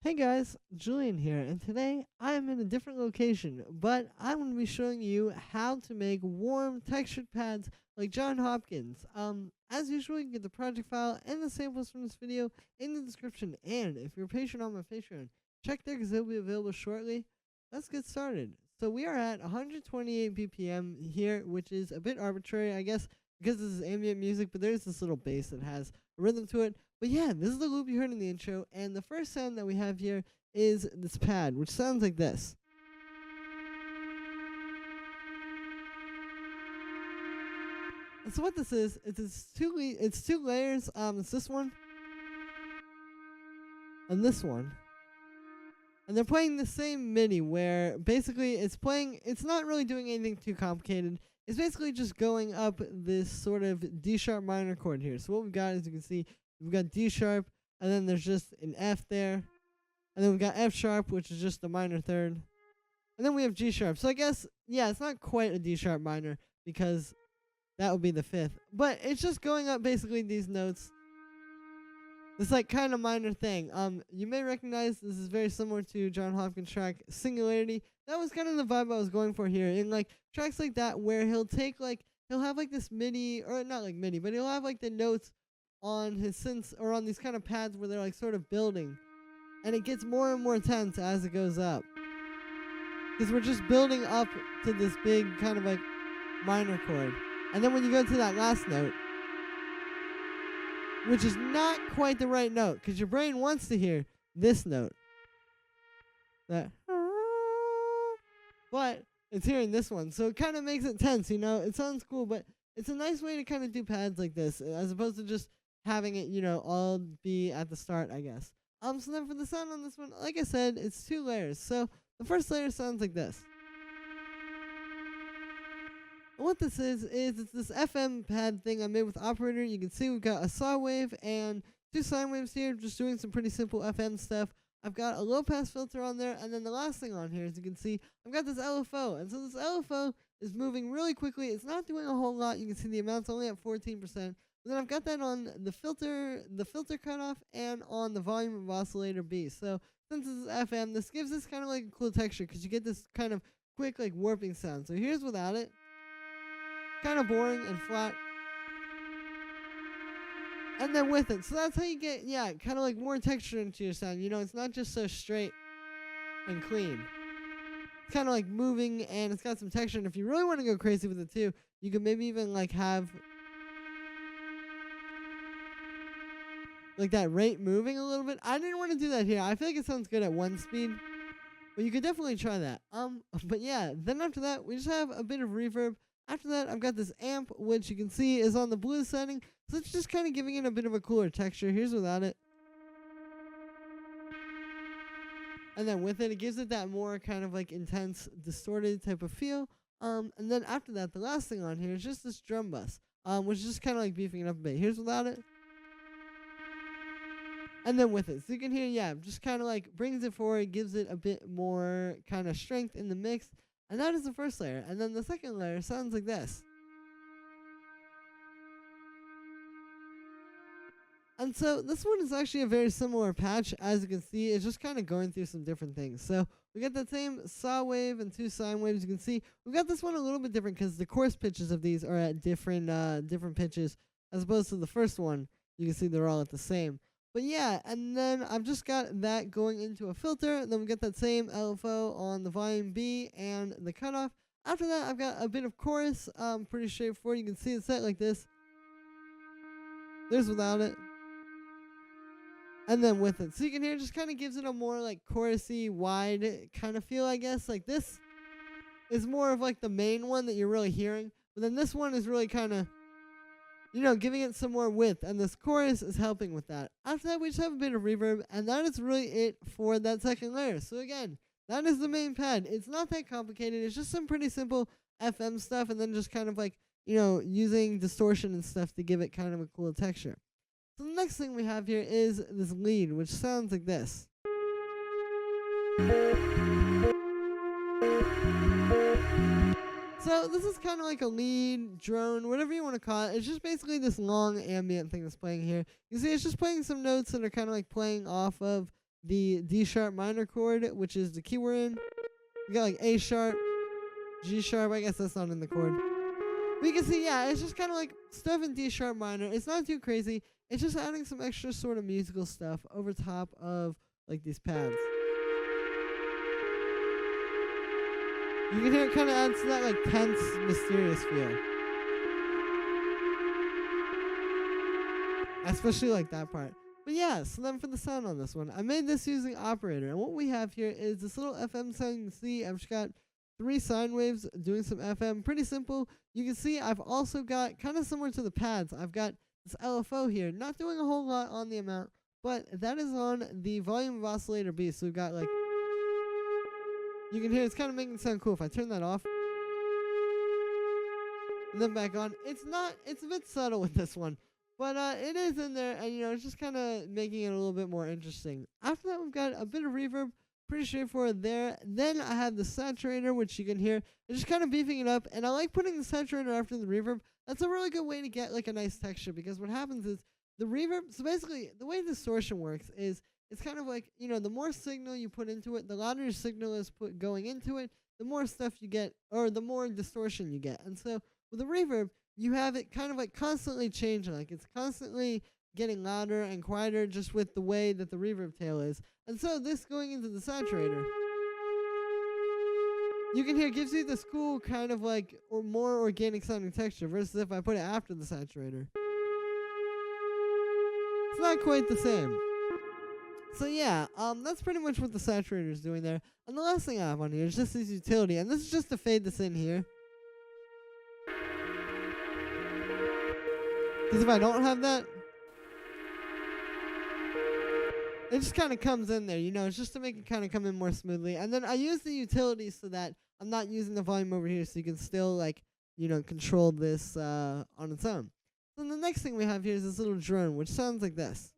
Hey guys, Julian here, and today I am in a different location, but I'm going to be showing you how to make warm textured pads like Jon Hopkins. As usual, you can get the project file and the samples from this video in the description, and if you're a patron on my Patreon, check there because they'll be available shortly. Let's get started. So we are at 128 BPM here, which is a bit arbitrary, I guess, because this is ambient music, but there's this little bass that has a rhythm to it. But yeah, this is the loop you heard in the intro, and the first sound that we have here is this pad, which sounds like this. And so what this is, it's two layers. It's this one and this one, and they're playing the same MIDI where basically it's not really doing anything too complicated. It's basically just going up this sort of D sharp minor chord here. So what we've got, as you can see, we've got D sharp, and then there's just an F there. And then we've got F sharp, which is just the minor third. And then we have G sharp. So I guess, yeah, it's not quite a D sharp minor because that would be the fifth. But it's just going up basically these notes. This like kind of minor thing. You may recognize this is very similar to Jon Hopkins' track Singularity. That was kind of the vibe I was going for here. In like tracks like that where he'll have like this MIDI, or not like MIDI, but he'll have like the notes on his synths or on these kind of pads where they're like sort of building, and it gets more and more tense as it goes up because we're just building up to this big kind of like minor chord. And then when you go to that last note, which is not quite the right note because your brain wants to hear this note, that, but it's hearing this one, so it kind of makes it tense. It sounds cool, but it's a nice way to kind of do pads like this as opposed to just having it, all be at the start, I guess. So then for the sound on this one, like I said, it's two layers. So the first layer sounds like this. And what this is it's this FM pad thing I made with Operator. You can see we've got a saw wave and two sine waves here, just doing some pretty simple FM stuff. I've got a low pass filter on there, and then the last thing on here, as you can see, I've got this LFO. And so this LFO is moving really quickly. It's not doing a whole lot. You can see the amount's only at 14%. Then I've got that on the filter cutoff, and on the volume of oscillator B. So since this is FM, this gives this kind of like a cool texture because you get this kind of quick like warping sound. So here's without it. Kind of boring and flat. And then with it. So that's how you get, kind of like more texture into your sound. It's not just so straight and clean. It's kind of like moving, and it's got some texture. And if you really want to go crazy with it too, you could maybe even like have like that rate moving a little bit. I didn't want to do that here. I feel like it sounds good at one speed, but you could definitely try that. But yeah, then after that, we just have a bit of reverb. After that, I've got this amp, which you can see is on the blue setting, so it's just kind of giving it a bit of a cooler texture. Here's without it. And then with it, it gives it that more kind of like intense, distorted type of feel. And then after that, the last thing on here is just this drum bus, which is just kind of like beefing it up a bit. Here's without it. And then with it. So you can hear, just kind of like brings it forward, gives it a bit more kind of strength in the mix. And that is the first layer. And then the second layer sounds like this. And so this one is actually a very similar patch. As you can see, it's just kind of going through some different things. So we got that same saw wave and two sine waves. You can see we've got this one a little bit different because the chorus pitches of these are at different pitches, as opposed to the first one. You can see they're all at the same. But yeah, and then I've just got that going into a filter. And then we get that same LFO on the volume B and the cutoff. After that, I've got a bit of chorus. Pretty straightforward. You can see it set like this. There's without it. And then with it. So you can hear it just kind of gives it a more like chorusy, wide kind of feel, I guess. Like this is more of like the main one that you're really hearing. But then this one is really kind of, giving it some more width, and this chorus is helping with that. After that, we just have a bit of reverb, and that is really it for that second layer. So again, that is the main pad. It's not that complicated. It's just some pretty simple FM stuff, and then just kind of like, using distortion and stuff to give it kind of a cool texture. So the next thing we have here is this lead, which sounds like this. So this is kind of like a lead, drone, whatever you want to call it. It's just basically this long ambient thing that's playing here. You see it's just playing some notes that are kind of like playing off of the D sharp minor chord, which is the key we're in. We got like A sharp, G sharp. I guess that's not in the chord. But you can see, yeah, it's just kind of like stuff in D sharp minor. It's not too crazy. It's just adding some extra sort of musical stuff over top of like these pads. You can hear it kind of adds to that like tense, mysterious feel. Especially like that part. But yeah, so then for the sound on this one, I made this using Operator. And what we have here is this little FM sound. You can see I've just got 3 sine waves doing some FM. Pretty simple. You can see I've also got, kind of similar to the pads, I've got this LFO here. Not doing a whole lot on the amount, but that is on the volume of oscillator B. So we've got like, you can hear it's kind of making it sound cool. If I turn that off and then back on, it's a bit subtle with this one. But it is in there, and it's just kind of making it a little bit more interesting. After that, we've got a bit of reverb, pretty straightforward there. Then I have the saturator, which you can hear. It's just kind of beefing it up, and I like putting the saturator after the reverb. That's a really good way to get like a nice texture, because what happens is the reverb. So basically, the way distortion works is it's kind of like the more signal you put into it, the louder your signal is going into it, the more stuff you get, or the more distortion you get. And so with the reverb, you have it kind of like constantly changing. Like it's constantly getting louder and quieter just with the way that the reverb tail is. And so this going into the saturator, you can hear gives you this cool kind of like or more organic sounding texture versus if I put it after the saturator. It's not quite the same. So yeah, that's pretty much what the saturator is doing there. And the last thing I have on here is just this utility, and this is just to fade this in here. Because if I don't have that, it just kind of comes in there, it's just to make it kind of come in more smoothly. And then I use the utilities so that I'm not using the volume over here, so you can still like, control this on its own. Then the next thing we have here is this little drone, which sounds like this.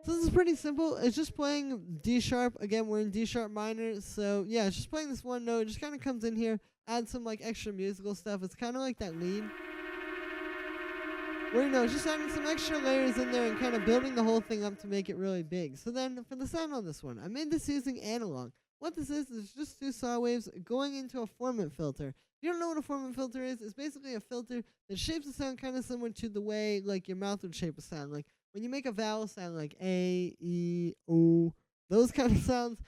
So this is pretty simple. It's just playing D sharp. Again, we're in D sharp minor. So yeah, it's just playing this one note. It just kind of comes in here, adds some like extra musical stuff. It's kind of like that lead. Where it's just adding some extra layers in there and kind of building the whole thing up to make it really big. So then for the sound on this one, I made this using analog. What this is just 2 saw waves going into a formant filter. If you don't know what a formant filter is, it's basically a filter that shapes the sound kind of similar to the way like your mouth would shape a sound. Like when you make a vowel sound like A, E, O, those kind of sounds,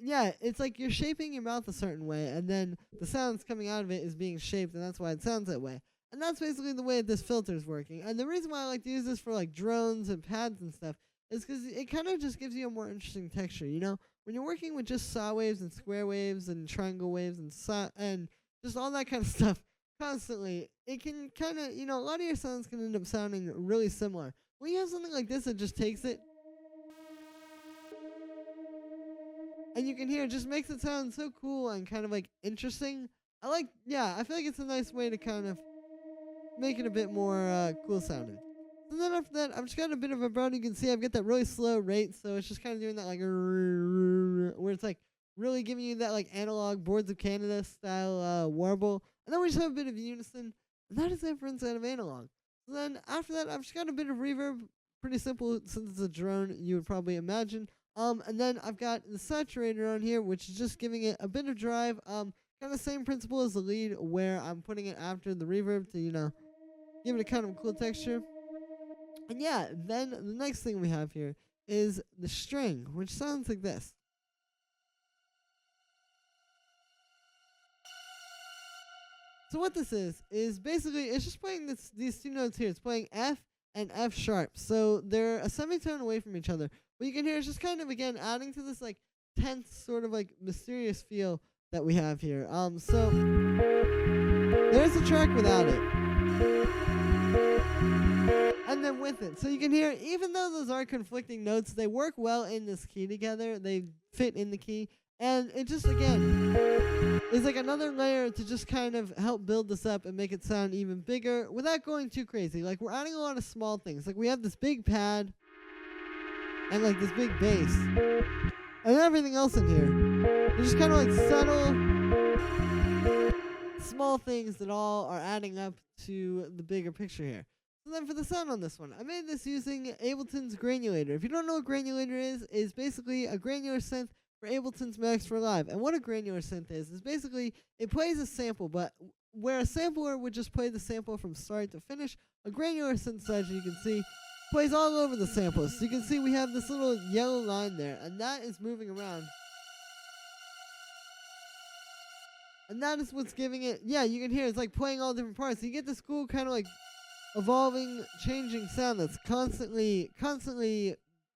yeah, it's like you're shaping your mouth a certain way, and then the sounds coming out of it is being shaped, and that's why it sounds that way. And that's basically the way this filter is working. And the reason why I like to use this for like drones and pads and stuff is because it kind of just gives you a more interesting texture, When you're working with just saw waves and square waves and triangle waves and just all that kind of stuff constantly, it can kind of, a lot of your sounds can end up sounding really similar. When you have something like this that just takes it, and you can hear it just makes it sound so cool and kind of like interesting. I feel like it's a nice way to kind of make it a bit more cool sounding. And then after that, I've just got a bit of a brown. You can see I've got that really slow rate, so it's just kind of doing that like where it's like really giving you that like analog Boards of Canada style warble. And then we just have a bit of unison, and that is it for inside of analog. So then after that, I've just got a bit of reverb. Pretty simple since it's a drone, you would probably imagine. And then I've got the saturator on here, which is just giving it a bit of drive. Kind of same principle as the lead, where I'm putting it after the reverb to, give it a kind of cool texture. And yeah, then the next thing we have here is the string, which sounds like this. So what this is basically, it's just playing these 2 notes here. It's playing F and F sharp. So they're a semitone away from each other. What you can hear is just kind of, again, adding to this like tense sort of like mysterious feel that we have here. So there's a track without it. And then with it. So you can hear, even though those are conflicting notes, they work well in this key together. They fit in the key. And it just, again, is like another layer to just kind of help build this up and make it sound even bigger without going too crazy. Like, we're adding a lot of small things. Like, we have this big pad and, like, this big bass. And everything else in here. They're just kind of like subtle, small things that all are adding up to the bigger picture here. So then for the sound on this one, I made this using Ableton's Granulator. If you don't know what Granulator is basically a granular synth for Ableton's Max for Live. And what a granular synth is basically it plays a sample, but where a sampler would just play the sample from start to finish, a granular synthesizer, you can see, plays all over the samples. So you can see we have this little yellow line there, and that is moving around. And that is what's giving it, yeah, you can hear it's like playing all different parts. So you get this cool kind of like evolving, changing sound that's constantly,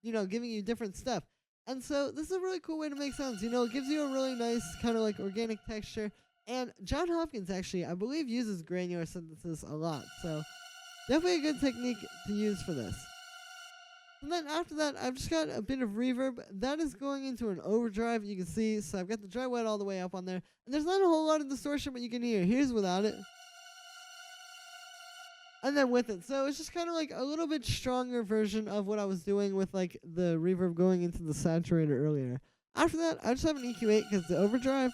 giving you different stuff. And so this is a really cool way to make sounds. It gives you a really nice kind of like organic texture. And Jon Hopkins actually, I believe, uses granular synthesis a lot. So definitely a good technique to use for this. And then after that, I've just got a bit of reverb. That is going into an overdrive, you can see. So I've got the dry wet all the way up on there. And there's not a whole lot of distortion, but you can hear. Here's without it. And then with it. So it's just kind of like a little bit stronger version of what I was doing with like the reverb going into the saturator earlier. After that, I just have an EQ8 because the overdrive,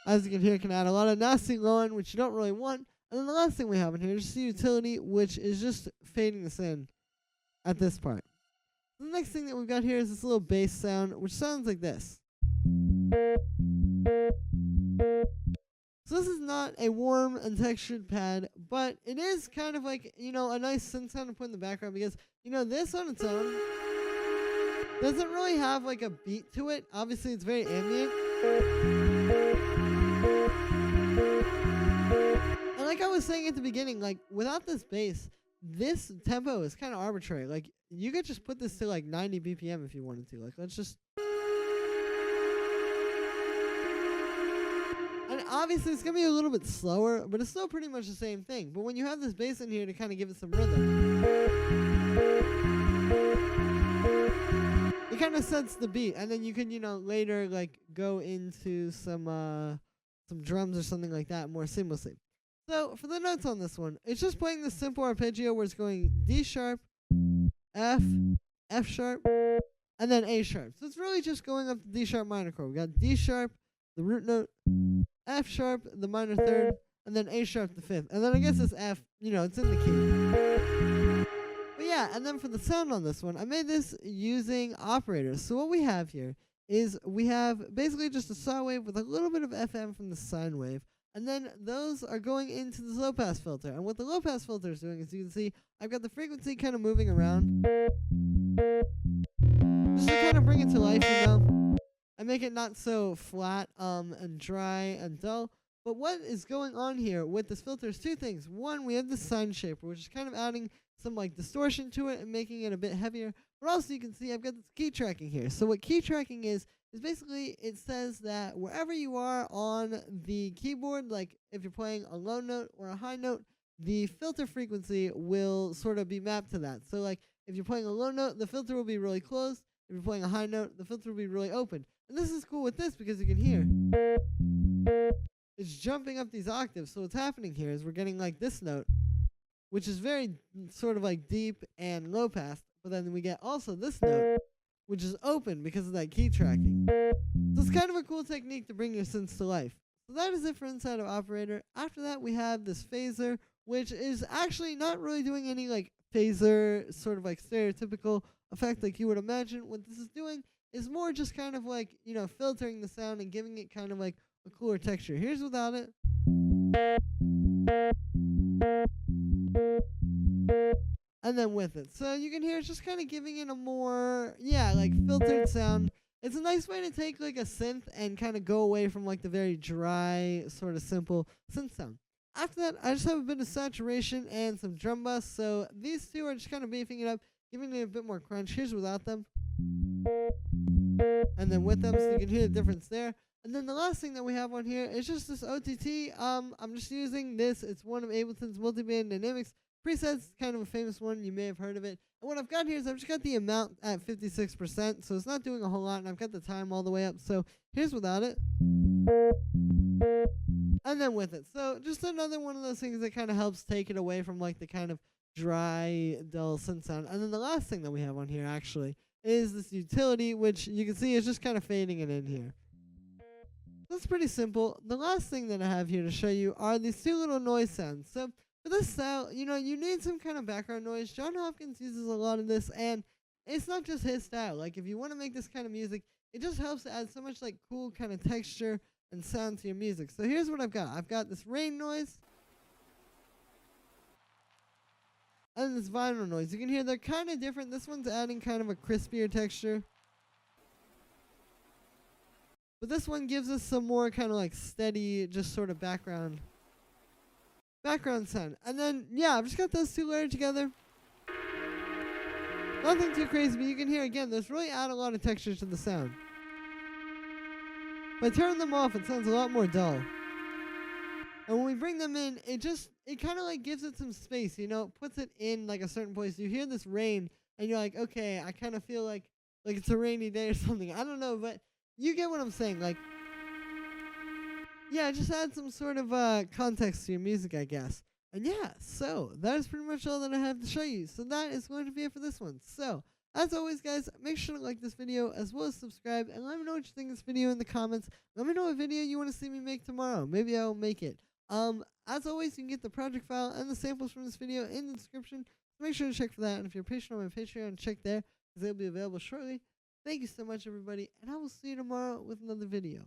as you can hear, can add a lot of nasty low end, which you don't really want. And then the last thing we have in here is just the utility, which is just fading this in at this part. The next thing that we've got here is this little bass sound, which sounds like this. So this is not a warm and textured pad, but it is kind of like, a nice synth sound to put in the background because, this on its own doesn't really have like a beat to it. Obviously, it's very ambient. And like I was saying at the beginning, like without this bass, this tempo is kind of arbitrary. Like you could just put this to like 90 BPM if you wanted to. Like let's just. And obviously it's gonna be a little bit slower, but it's still pretty much the same thing. But when you have this bass in here to kind of give it some rhythm, it kind of sets the beat, and then you can later like go into some drums or something like that more seamlessly. So for the notes on this one, it's just playing this simple arpeggio where it's going D sharp, F, F sharp, and then A sharp. So it's really just going up the D sharp minor chord. We got D sharp, the root note, F sharp, the minor third, and then A sharp, the fifth. And then I guess this F, it's in the key. But yeah, and then for the sound on this one, I made this using operators. So what we have here is we have basically just a saw wave with a little bit of FM from the sine wave. And then those are going into this low-pass filter. And what the low-pass filter is doing is you can see I've got the frequency kind of moving around. Just to kind of bring it to life, I make it not so flat and dry and dull. But what is going on here with this filter is two things. One, we have the sine shaper, which is kind of adding some like distortion to it and making it a bit heavier. But also you can see I've got this key tracking here. So what key tracking is basically it says that wherever you are on the keyboard, like if you're playing a low note or a high note, the filter frequency will sort of be mapped to that. So like if you're playing a low note, the filter will be really closed. If you're playing a high note, the filter will be really open. And this is cool with this because you can hear it's jumping up these octaves. So what's happening here is we're getting like this note, which is very sort of like deep and low pass. But then we get also this note, which is open because of that key tracking. So it's kind of a cool technique to bring your synths to life. So that is it for Inside of Operator. After that, we have this phaser, which is actually not really doing any like phaser sort of like stereotypical effect like you would imagine. What this is doing is more just kind of like, filtering the sound and giving it kind of like a cooler texture. Here's without it. And then with it. So you can hear it's just kind of giving it a more, like filtered sound. It's a nice way to take like a synth and kind of go away from like the very dry, sort of simple synth sound. After that, I just have a bit of saturation and some drum bus. So these two are just kind of beefing it up, giving it a bit more crunch. Here's without them. And then with them, so you can hear the difference there. And then the last thing that we have on here is just this OTT. I'm just using this. It's one of Ableton's multiband dynamics presets, kind of a famous one. You may have heard of it. And what I've got here is I've just got the amount at 56%, so it's not doing a whole lot, and I've got the time all the way up. So here's without it. And then with it. So just another one of those things that kind of helps take it away from like the kind of dry, dull synth sound. And then the last thing that we have on here actually is this utility, which you can see is just kind of fading it in here. That's pretty simple. The last thing that I have here to show you are these two little noise sounds. So For this style, you need some kind of background noise. Jon Hopkins uses a lot of this, and it's not just his style. Like, if you want to make this kind of music, it just helps to add so much, like, cool kind of texture and sound to your music. So here's what I've got. I've got this rain noise and this vinyl noise. You can hear they're kind of different. This one's adding kind of a crispier texture, but this one gives us some more kind of like steady, just sort of background sound. And then, yeah, I've just got those two layered together. Nothing too crazy, but you can hear, again, those really add a lot of texture to the sound. If I turn them off, it sounds a lot more dull. And when we bring them in, it kind of like gives it some space, puts it in like a certain place. You hear this rain, and you're like, okay, I kind of feel like it's a rainy day or something. I don't know, but you get what I'm saying. Like, yeah, just add some sort of context to your music, I guess. And yeah, so that is pretty much all that I have to show you. So that is going to be it for this one. So, as always, guys, make sure to like this video as well as subscribe, and let me know what you think of this video in the comments. Let me know what video you want to see me make tomorrow. Maybe I'll make it. As always, you can get the project file and the samples from this video in the description. So make sure to check for that. And if you're patient on my Patreon, check there, because they'll be available shortly. Thank you so much, everybody, and I will see you tomorrow with another video.